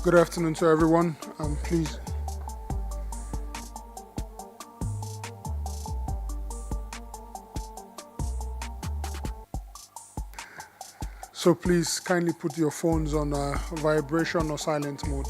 Good afternoon to everyone. Please. So please kindly put your phones on vibration or silent mode.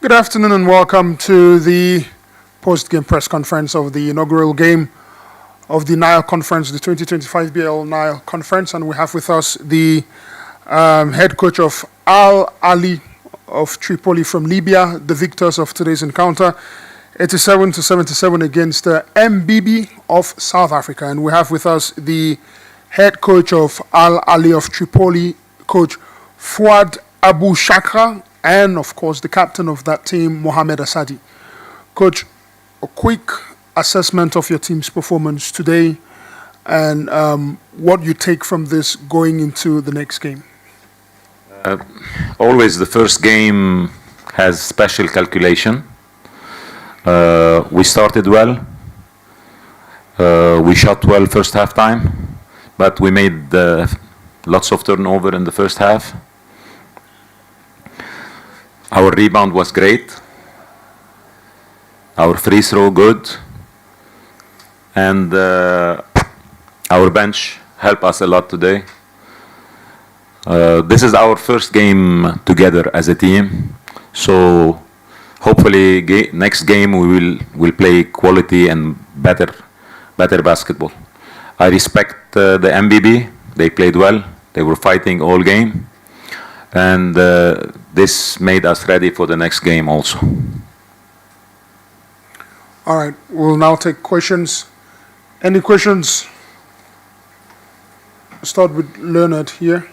Good afternoon and welcome to the post-game press conference of the inaugural game of the Nile Conference, the 2025 BAL Nile Conference. And we have with us the head coach of Alahli of Tripoli from Libya, the victors of today's encounter, 87-77 against MBB of South Africa. And we have with us the head coach of Alahli of Tripoli, Coach Fuad Abu Shakra, and of course the captain of that team, Mohamed Asadi. Coach, a quick assessment of your team's performance today and what you take from this going into the next game. Always the first game has special calculation. We started well. We shot well first half time, but we made lots of turnover in the first half. Our rebound was great. Our free throw good. And our bench helped us a lot today. This is our first game together as a team. So hopefully next game we will play quality and better basketball. I respect the MBB. They played well. They were fighting all game. And this made us ready for the next game also. All right, we'll now take questions. Any questions? Start with Leonard here.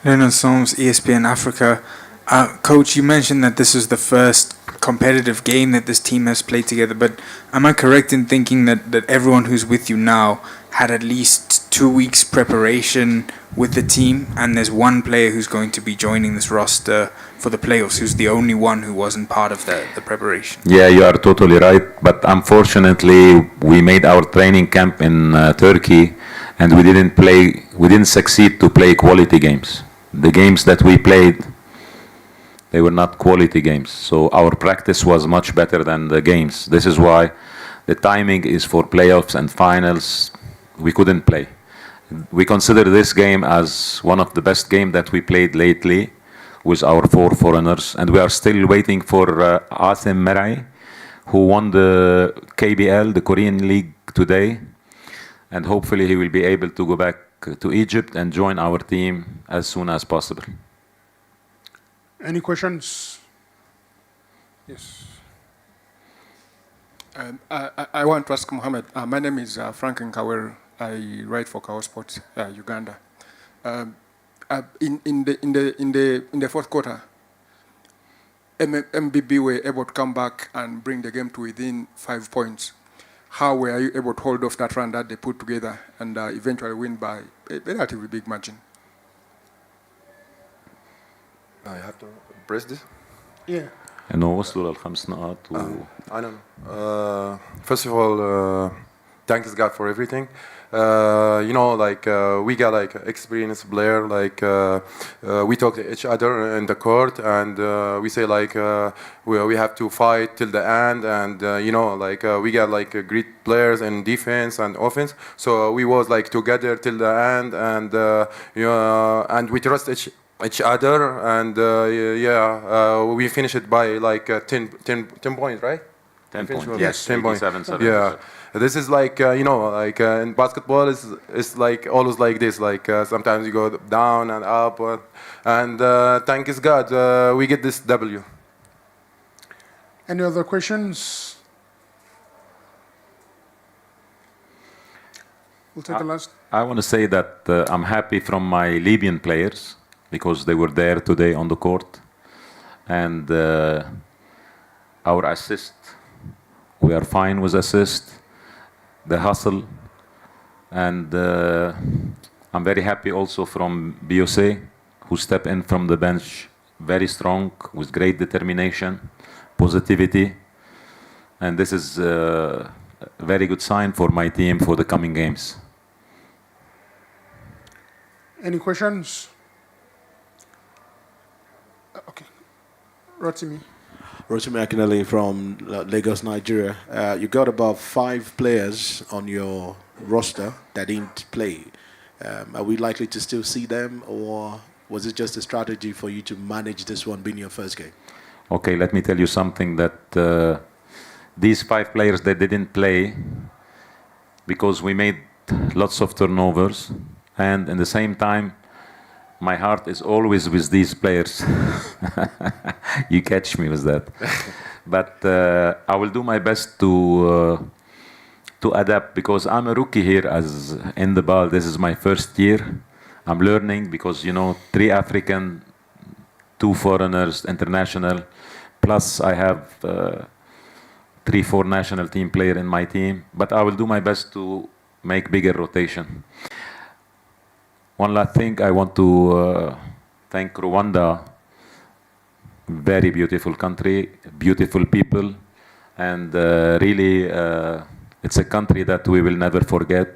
Leonard Soames, ESPN Africa. Coach, you mentioned that this is the first competitive game that this team has played together, but am I correct in thinking that everyone who's with you now had at least 2 weeks preparation with the team, and there's one player who's going to be joining this roster for the playoffs, who's the only one who wasn't part of the preparation? Yeah, you are totally right, but unfortunately we made our training camp in Turkey and we didn't succeed to play quality games. The games that we played, they were not quality games. So our practice was much better than the games. This is why the timing is for playoffs and finals. We couldn't play. We consider this game as one of the best games that we played lately with our 4 foreigners. And we are still waiting for Asim Merai, who won the KBL, the Korean League today. And hopefully he will be able to go back to Egypt and join our team as soon as possible. Any questions? Yes. I want to ask Mohamed. My name is Frank Nkawer. I write for Kao Sports, Uganda. In the fourth quarter, MBB were able to come back and bring the game to within 5 points. How were you able to hold off that run that they put together and eventually win by a relatively big margin? I have to press this? Yeah. انه وصلوا للخمس نقاط I don't know. First of all, thanks God for everything. We got like experienced player. We talk to each other in the court, and we say we have to fight till the end. And we got great players in defense and offense. So we was together till the end, and and we trust each other, and we finished it by 10 points, right? 10 points. Eventually, Yes, 10 points. 87-77. Yeah, this is like in basketball is like always like this. Like sometimes you go down and up, and thank is God we get this W. Any other questions? We'll take the last. I want to say that I'm happy from my Libyan players because they were there today on the court, and our assist, we are fine with assist, the hustle, and I'm very happy also from BOC, who step in from the bench very strong with great determination, positivity, and this is a very good sign for my team for the coming games. Any questions? Okay. Rotimi. Rotimi Akinele from Lagos, Nigeria. You got about 5 players on your roster that didn't play. Are we likely to still see them, or was it just a strategy for you to manage this one being your first game? Okay, let me tell you something that these 5 players that didn't play because we made lots of turnovers, and in the same time my heart is always with these players. You catch me with that. But I will do my best to adapt because I'm a rookie here as in the BAL. This is my first year. I'm learning because 3 African, 2 foreigners, international, plus I have 3-4 national team player in my team. But I will do my best to make bigger rotation. One last thing, I want to thank Rwanda. Very beautiful country, beautiful people, and really it's a country that we will never forget.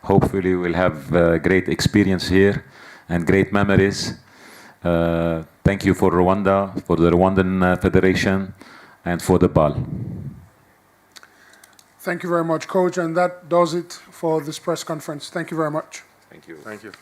Hopefully we'll have great experience here and great memories. Thank you for Rwanda, for the Rwandan Federation, and for the BAL. Thank you very much, Coach, and that does it for this press conference. Thank you very much. Thank you. Thank you.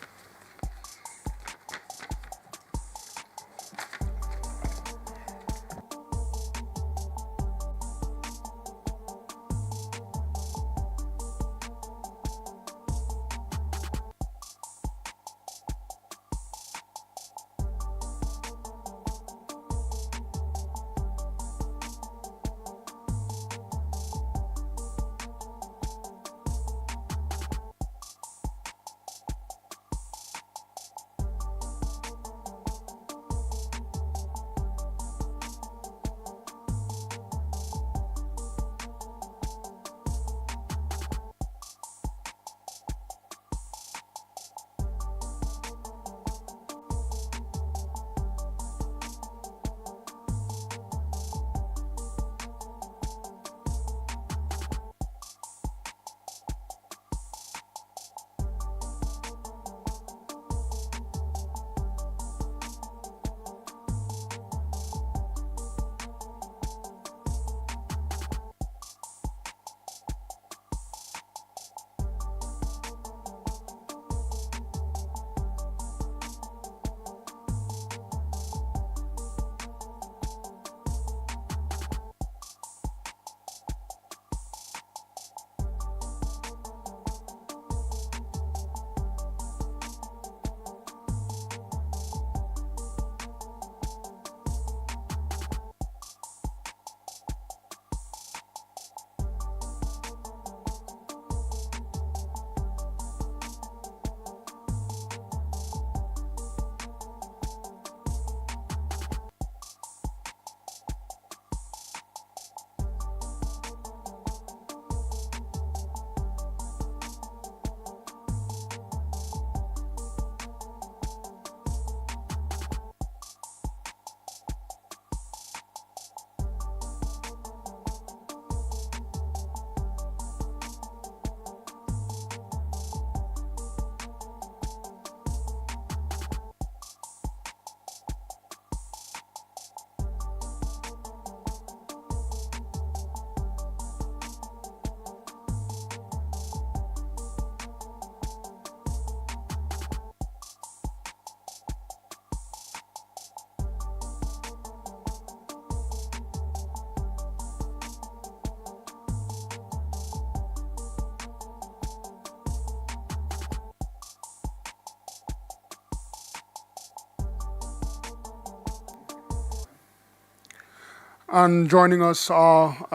And joining us are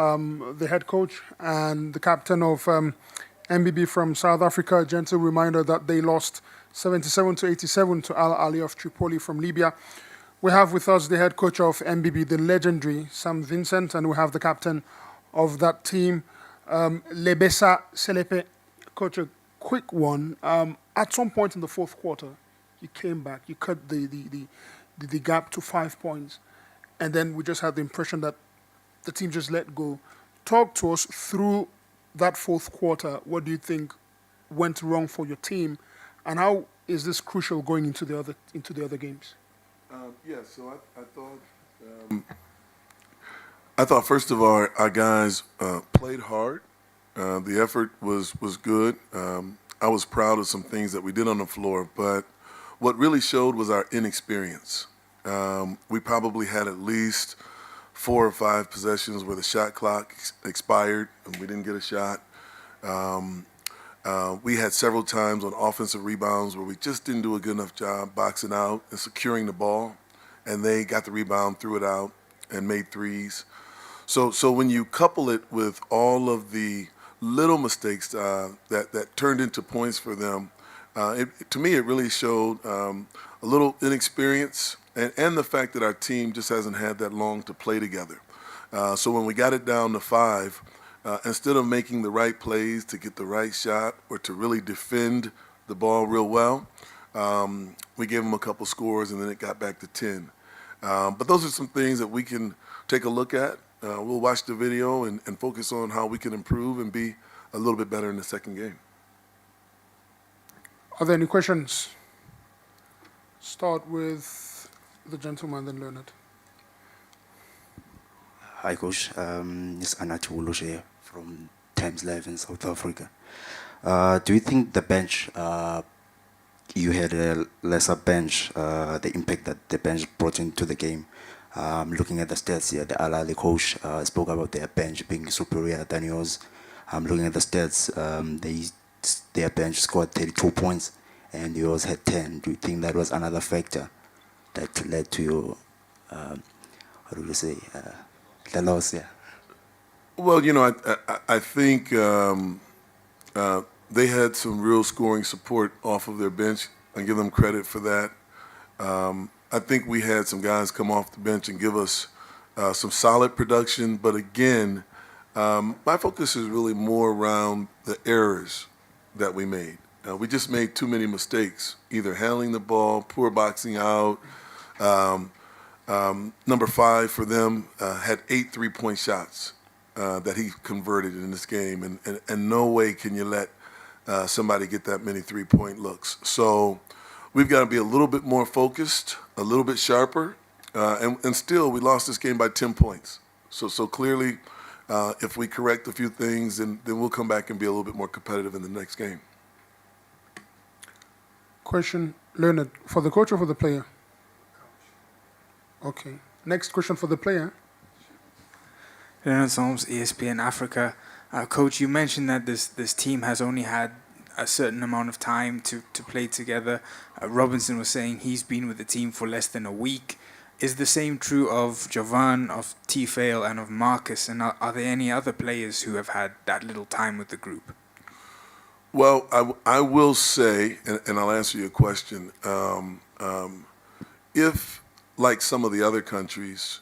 the head coach and the captain of MBB from South Africa. A gentle reminder that they lost 77-87 to Alahli of Tripoli from Libya. We have with us the head coach of MBB, the legendary Sam Vincent, and we have the captain of that team, Lebesa Selepe. Coach, a quick one. At some point in the fourth quarter, you came back, you cut the gap to 5 points, and then we just had the impression that the team just let go. Talk to us through that fourth quarter. What do you think went wrong for your team, and how is this crucial going into the other games? So I thought first of all our guys played hard. The effort was good. I was proud of some things that we did on the floor, but what really showed was our inexperience. We probably had at least 4 or 5 possessions where the shot clock expired and we didn't get a shot. We had several times on offensive rebounds where we just didn't do a good enough job boxing out and securing the ball, and they got the rebound, threw it out, and made threes. So when you couple it with all of the little mistakes that turned into points for them, to me it really showed a little inexperience and the fact that our team just hasn't had that long to play together. So when we got it down to 5, instead of making the right plays to get the right shot or to really defend the ball real well, we gave them a couple scores and then it got back to 10. But those are some things that we can take a look at. We'll watch the video and focus on how we can improve and be a little bit better in the second game. Are there any questions? Start with the gentleman, then Leonard. Hi, Coach. It's Anatol here from Times Live in South Africa. Do you think the bench, you had a lesser bench, the impact that the bench brought into the game? Looking at the stats here, the Alahli coach spoke about their bench being superior than yours. Looking at the stats, their bench scored 32 points and yours had 10. Do you think that was another factor that led to your, how do you say, the loss? Yeah. Well, I think they had some real scoring support off of their bench. I give them credit for that. I think we had some guys come off the bench and give us some solid production. But again, my focus is really more around the errors that we made. We just made too many mistakes, either handling the ball, poor boxing out. Number 5 for them had 8 3-point shots that he converted in this game. And no way can you let somebody get that many 3-point looks. So we've got to be a little bit more focused, a little bit sharper, and still we lost this game by 10 points. So clearly, if we correct a few things, then we'll come back and be a little bit more competitive in the next game. Question, Leonard, for the coach or for the player? Okay. Next question for the player. Leonard Solms, ESPN Africa. Coach, you mentioned that this team has only had a certain amount of time to play together. Robinson was saying he's been with the team for less than a week. Is the same true of Jovan, of T-Fail, and of Marcus? And are there any other players who have had that little time with the group? Well, I will say, and I'll answer your question, if, like some of the other countries,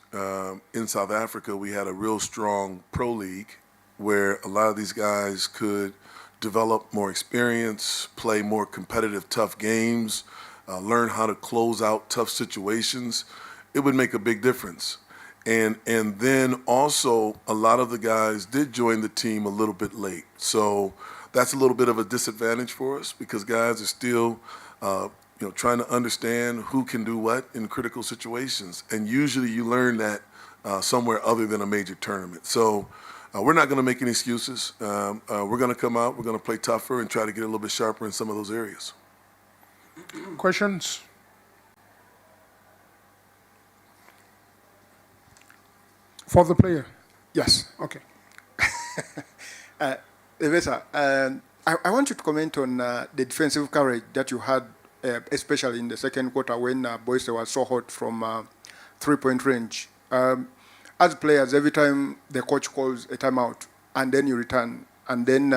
in South Africa, we had a real strong pro league where a lot of these guys could develop more experience, play more competitive, tough games, learn how to close out tough situations, it would make a big difference. And then also, a lot of the guys did join the team a little bit late. So that's a little bit of a disadvantage for us because guys are still trying to understand who can do what in critical situations. And usually you learn that somewhere other than a major tournament. So we're not going to make any excuses. We're going to come out, we're going to play tougher and try to get a little bit sharper in some of those areas. Questions? For the player? Yes. Okay. Evesa, I want you to comment on the defensive courage that you had, especially in the second quarter when Boyce was so hot from 3-point range. as players, every time the coach calls a timeout and then you return, and then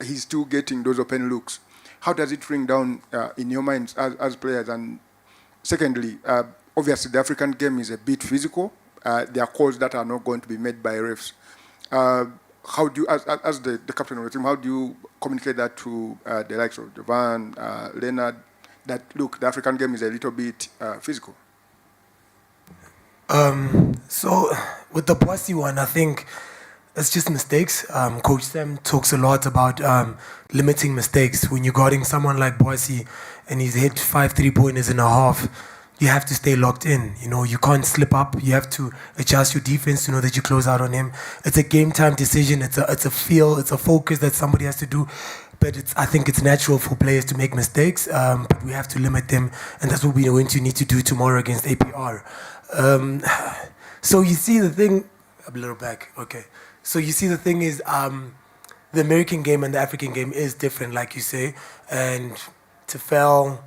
he's still getting those open looks, how does it ring down in your minds as players? And secondly, obviously the African game is a bit physical. There are calls that are not going to be made by refs. How do you, as the captain of the team, how do you communicate that to the likes of Jovan, Leonard, that look, the African game is a little bit physical? So with the Bossy one, I think it's just mistakes. Coach Sam talks a lot about limiting mistakes. When you're guarding someone like Bossy and he's hit 5 3-pointers in a half, you have to stay locked in. You know, you can't slip up. You have to adjust your defense to know that you close out on him. It's a game time decision. It's a feel. It's a focus that somebody has to do. But I think it's natural for players to make mistakes, but we have to limit them, and that's what we're going to need to do tomorrow against APR. So you see the thing, a little back, okay. So you see the thing is, the American game and the African game is different, like you say, and Tefel,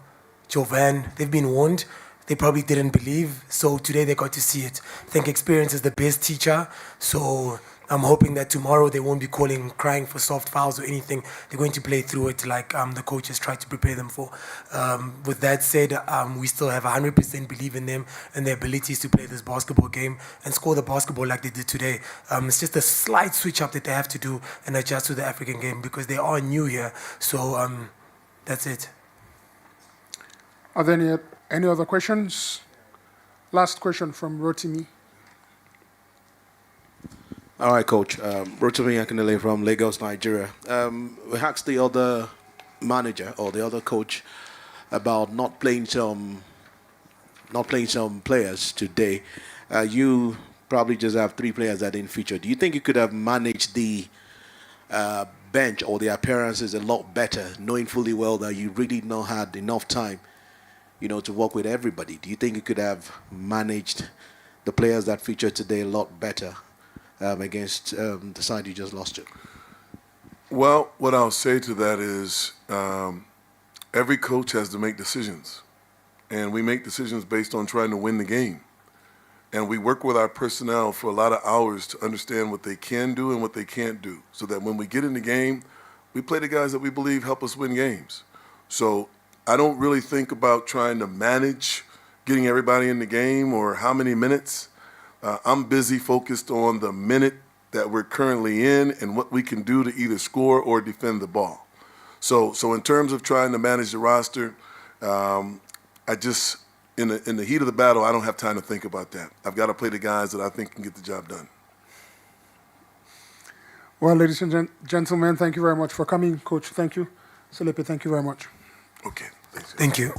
Jovan, they've been warned. They probably didn't believe, so today they got to see it. I think experience is the best teacher, so I'm hoping that tomorrow they won't be crying for soft fouls or anything. They're going to play through it like the coaches tried to prepare them for. With that said, we still have 100% believe in them and their abilities to play this basketball game and score the basketball like they did today. It's just a slight switch up that they have to do and adjust to the African game because they are new here. So that's it. Are there any other questions? Last question from Rotimi. All right, Coach. Rotimi Akinele from Lagos, Nigeria. We asked the other manager or the other coach about not playing some players today. You probably just have 3 players that didn't feature. Do you think you could have managed the bench or the appearances a lot better, knowing fully well that you really not had enough time, to work with everybody? Do you think you could have managed the players that featured today a lot better against the side you just lost to? Well, what I'll say to that is every coach has to make decisions. And we make decisions based on trying to win the game. And we work with our personnel for a lot of hours to understand what they can do and what they can't do, so that when we get in the game, we play the guys that we believe help us win games. So I don't really think about trying to manage getting everybody in the game or how many minutes. I'm busy focused on the minute that we're currently in and what we can do to either score or defend the ball. So in terms of trying to manage the roster, I just, in the heat of the battle, I don't have time to think about that. I've got to play the guys that I think can get the job done. Well, ladies and gentlemen, thank you very much for coming. Coach, thank you. Selepe, thank you very much. Okay, thanks. Thank you.